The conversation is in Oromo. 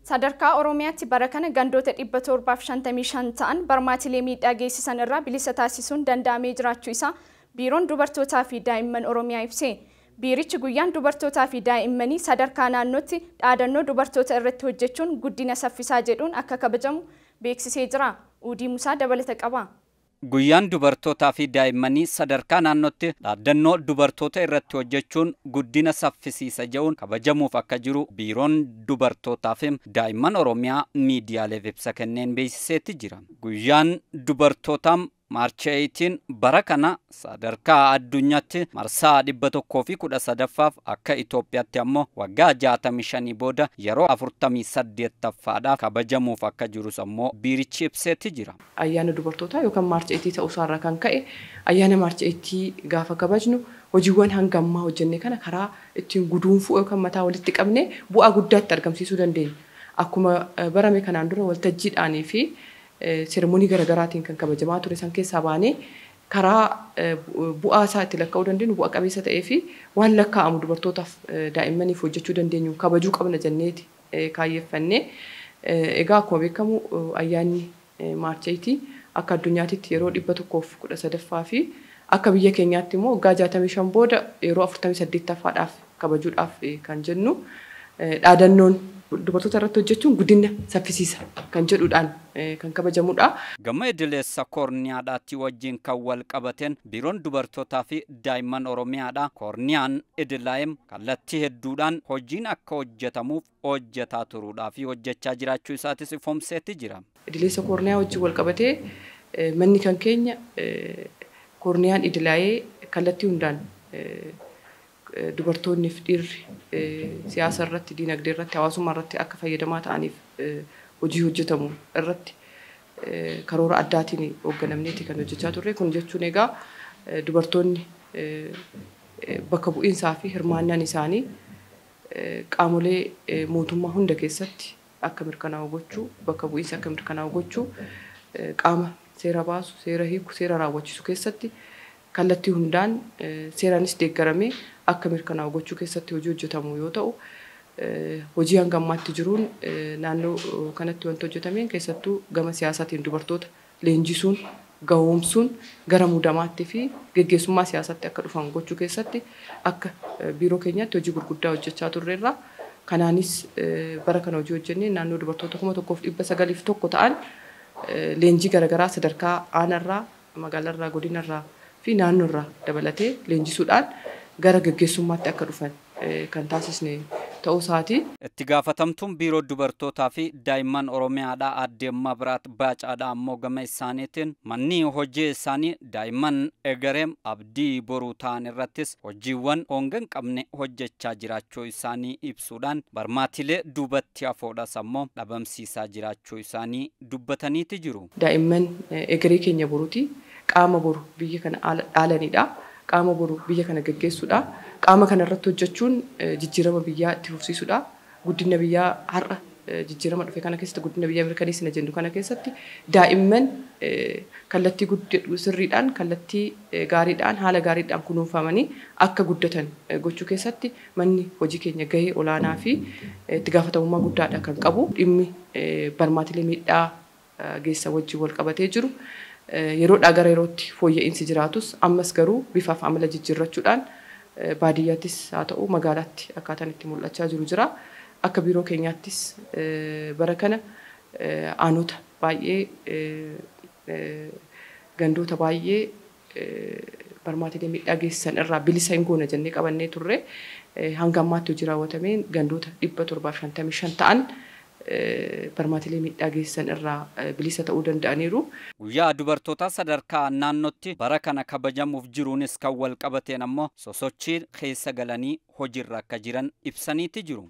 Sadarkaa Oromiyaatti bara kana gandoota 755 ta'an barmaatilee miidhaa geessisan irraa bilisa taasisuun danda'amee jiraachuu isaa Biiroon Dubartootaa fi Daa'imman Oromiyaa ibse. Biirichi guyyaan dubartootaa fi daa'immanii sadarkaa naannootti dhaadannoo dubartoota irratti hojjechuun guddina saffisaa jedhuun akka kabajamu beeksisee jira. Uudii Musaa dabalata qaba. Guyyaan dubartootaa fi daa'immanii sadarkaa naannootti dhaadannoo dubartoota irratti hojjechuun guddina saffisiisa jedhuun kabajamuuf akka jiru Biiroon Dubartootaa fi Daa'imman Oromiyaa miidiyaaleef ibsa kenneen beeksiseetti jira. Guyyaan dubartootaa Maarchi 18 bara kana sadarkaa addunyaatti marsaa 113 akka Itoophiyaatti ammoo waggaa 65 booda yeroo 48ffaadhaaf kabajamuuf akka jirus ammoo biirichi ibseetti jira. Ayyaana dubartootaa yookaan Maarchi 18 ta'uu isaarraa kan ka'e ayyaana Maarchi 18 gaafa kabajnu hojiiwwan hangammaa hojjenne kana karaa ittiin guduunfuu yookaan mataa walitti qabnee bu'aa guddaatti argamsiisuu dandeenya. Akkuma barame kanaan dura waltajjiidhaanii fi seremonii garaagaraatiin kan kabajamaa ture san keessaa baanee karaa bu'aa isaa itti lakkaa'uu dandeenyu bu'aa qabeessa ta'ee fi waan lakkaa'amu dubartootaaf daa'immaniif hojjechuu dandeenyu kabajuu qabna jenneeti kaayyeeffannee. Egaa akkuma beekamu ayyaanni Maarchi 18 akka addunyaatti yeroo 113ffaa fi akka biyya keenyaatti immoo waggaa 65 booda yeroo 48ffaadhaaf kabajuudhaaf kan jennu dhaadannoon dubartoota irratti hojjechuun guddina saffisiisa kan jedhuudhaan kan kabajamudha. Gama idileessa koorniyaadhaatti wajjin kan wal qabateen Biiroon Dubartootaa fi Daa'imman Oromiyaadha. Koorniyaan idilaa'em kallattii hedduudhaan hojiin akka hojjetamuuf hojjetaa turuudhaa fi hojjechaa jiraachuu isaatis ifoomseetti jira. Idileessa koorniyaa wajjin wal qabatee manni kan keenya koorniyaan idilaa'ee kallattii hundaan dubartoonni fi dhiirri siyaasa irratti, diinagdee irratti, hawaasummaa irratti akka fayyadamaa ta'aniif hojii hojjetamu irratti karoora addaatiin hoogganamneeti kan hojjechaa turre. Kun jechuun egaa dubartoonni bakka bu'iinsaa fi hirmaannaan isaanii qaamolee mootummaa hunda keessatti akka mirkanaa'u gochuu, bakka bu'iinsa akka mirkanaa'u gochuu, qaama seera baasu, seera hiiku, seera raawwachiisu keessatti kallattii hundaan seeraanis deeggaramee akka mirkanaa'u gochuu keessatti hojii hojjetamu yoo ta'u, hojii hangammaatti jiruun naannoo kanatti wanti hojjetameen keessattuu gama siyaasaatiin dubartoota leenjisuun, gahoomsuun gara muudamaatti fi geggeessummaa siyaasatti akka dhufan gochuu keessatti akka biiroo keenyaatti hojii gurguddaa hojjechaa turreerra. Kanaanis bara kana hojii hojjennee naannoo dubartoota 1901 ta'an leenjii garaagaraa sadarkaa aanarraa, magaalarraa, godinarraa fi naannoorraa dabalatee leenjisuudhaan gara geggeessummaatti akka dhufan kan taasisne ta'uu isaati. Itti gaafatamtuun Biiroo Dubartootaa fi Daa'imman Oromiyaadhaa Aadde Mabiraat Baacaadhaa ammoo gama isaaniitiin manni hojii isaanii daa'imman egereem abdii boruu ta'an irrattis hojiiwwan honga hin qabne hojjechaa jiraachuu isaanii ibsuudhaan barmaatilee duubatti hafoodhas ammoo dhabamsiisaa jiraachuu isaanii dubbataniiti jiru. Daa'imman egeree keenya boruuti. Qaama boru biyya kana dhaalanidha. Qaama boru biyya kana geggeessuudha. Qaama kana irratti hojjechuun jijjiirama biyyaa itti fufsiisuudha. Guddina biyyaa har'a jijjiirama dhufe kana keessatti guddina biyyaa mirkaneessina jennu kana keessatti daa'imman kallattii sirriidhaan, kallattii gaariidhaan, haala gaariidhaan kunuunfamanii akka guddatan gochuu keessatti manni hojii keenya gahee olaanaa fi itti gaafatamummaa guddaadha kan qabu. Dhimmi barmaatilee miidhaa geessa wajjin wal qabatee jiru. Yeroodhaa gara yerootti fooyya'insi jiraatus ammas garuu bifaaf amala jijjiirrachuudhaan baadiyyaattis haa ta'u magaalaatti akkaataan itti mul'achaa jiru jira. Akka biiroo keenyaattis bara kana aanota baay'ee gandoota baay'ee barmaatilee miidhaa geessisan irraa bilisa hin goona jennee qabannee turre. Hanga ammaatti hojii raawwatameen gandoota 755 ta'an barmaatilee miidhaa geessisan irraa bilisa ta'uu danda'aniiru. Guyyaa dubartootaa sadarkaa naannootti bara kana kabajamuuf jiruunis kan wal qabateen ammoo sosochii keessa galanii hojiirra akka jiran ibsaniiti jiru.